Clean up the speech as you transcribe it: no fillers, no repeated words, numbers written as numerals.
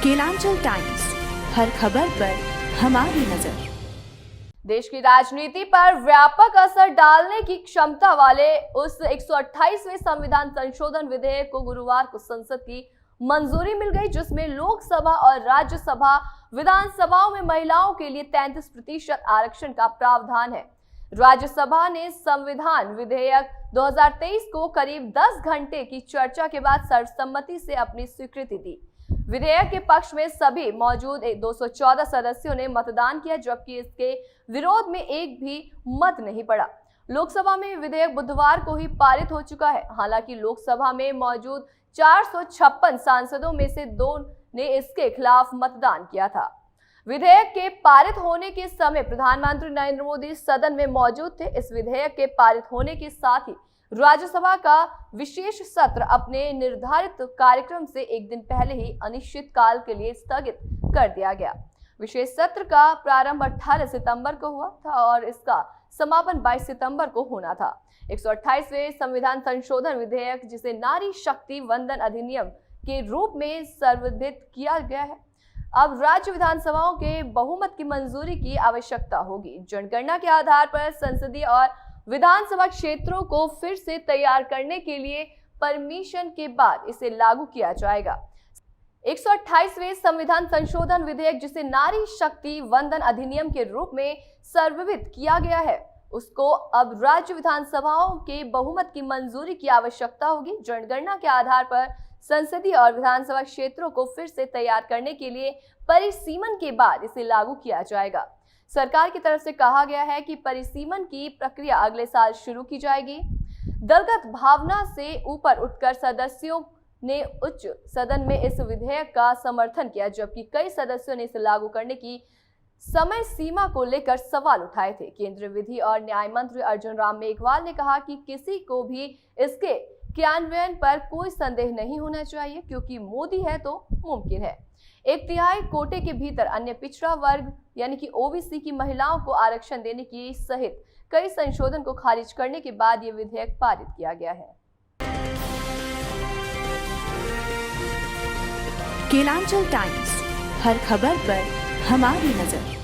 Kelanchal times, हर खबर पर हमारी नजर। देश की राजनीति पर व्यापक असर डालने की क्षमता वाले उस 128वें संविधान संशोधन विधेयक को गुरुवार को संसद की मंजूरी मिल गई, जिसमें लोकसभा और राज्यसभा विधानसभाओं में महिलाओं के लिए 33% आरक्षण का प्रावधान है। राज्यसभा ने संविधान विधेयक 2023 को करीब 10 घंटे की चर्चा के बाद सर्वसम्मति से अपनी स्वीकृति दी। विधेयक के पक्ष में सभी मौजूद 214 सदस्यों ने मतदान किया, जबकि इसके विरोध में एक भी मत नहीं पड़ा। लोकसभा में विधेयक बुधवार को ही पारित हो चुका है। हालांकि लोकसभा में मौजूद 456 सांसदों में से 2 ने इसके खिलाफ मतदान किया था। विधेयक के पारित होने के समय प्रधानमंत्री नरेंद्र मोदी सदन में मौजूद थे। इस विधेयक के पारित होने के साथ ही राज्यसभा का विशेष सत्र अपने निर्धारित कार्यक्रम से एक दिन पहले ही अनिश्चित काल के लिए स्थगित कर दिया गया। विशेष सत्र का प्रारंभ 18 सितंबर को हुआ था और इसका समापन 22 सितंबर को होना था। 128वें संविधान संशोधन विधेयक, जिसे नारी शक्ति वंदन अधिनियम के रूप में संवर्धित किया गया है, अब राज्य विधानसभाओं के बहुमत की मंजूरी की आवश्यकता होगी। जनगणना के आधार पर संसदीय और विधानसभा क्षेत्रों को फिर से तैयार करने के लिए परमिशन के बाद इसे लागू किया जाएगा। 128वें संविधान संशोधन विधेयक, जिसे नारी शक्ति वंदन अधिनियम के रूप में संवर्धित किया गया है, उसको अब राज्य विधानसभाओं के बहुमत की मंजूरी की आवश्यकता होगी। जनगणना के आधार पर संसदीय और विधानसभा क्षेत्रों को फिर से तैयार करने के लिए परिसीमन के बाद इसे लागू किया जाएगा। सरकार की तरफ से कहा गया है कि परिसीमन की प्रक्रिया अगले साल शुरू की जाएगी। दलगत भावना से ऊपर उठकर सदस्यों ने उच्च सदन में इस विधेयक का समर्थन किया, जबकि कई सदस्यों ने इसे लागू करने की समय सीमा को लेकर सवाल उठाए थे। केंद्रीय विधि और न्याय मंत्री अर्जुन राम मेघवाल ने कहा कि किसी को भी इसके क्रियान्वयन पर कोई संदेह नहीं होना चाहिए, क्योंकि मोदी है तो मुमकिन है। 1/3 कोटे के भीतर अन्य पिछड़ा वर्ग यानी कि ओबीसी की महिलाओं को आरक्षण देने की सहित कई संशोधन को खारिज करने के बाद ये विधेयक पारित किया गया है। केलांचल टाइम्स, हर खबर पर हमारी नजर।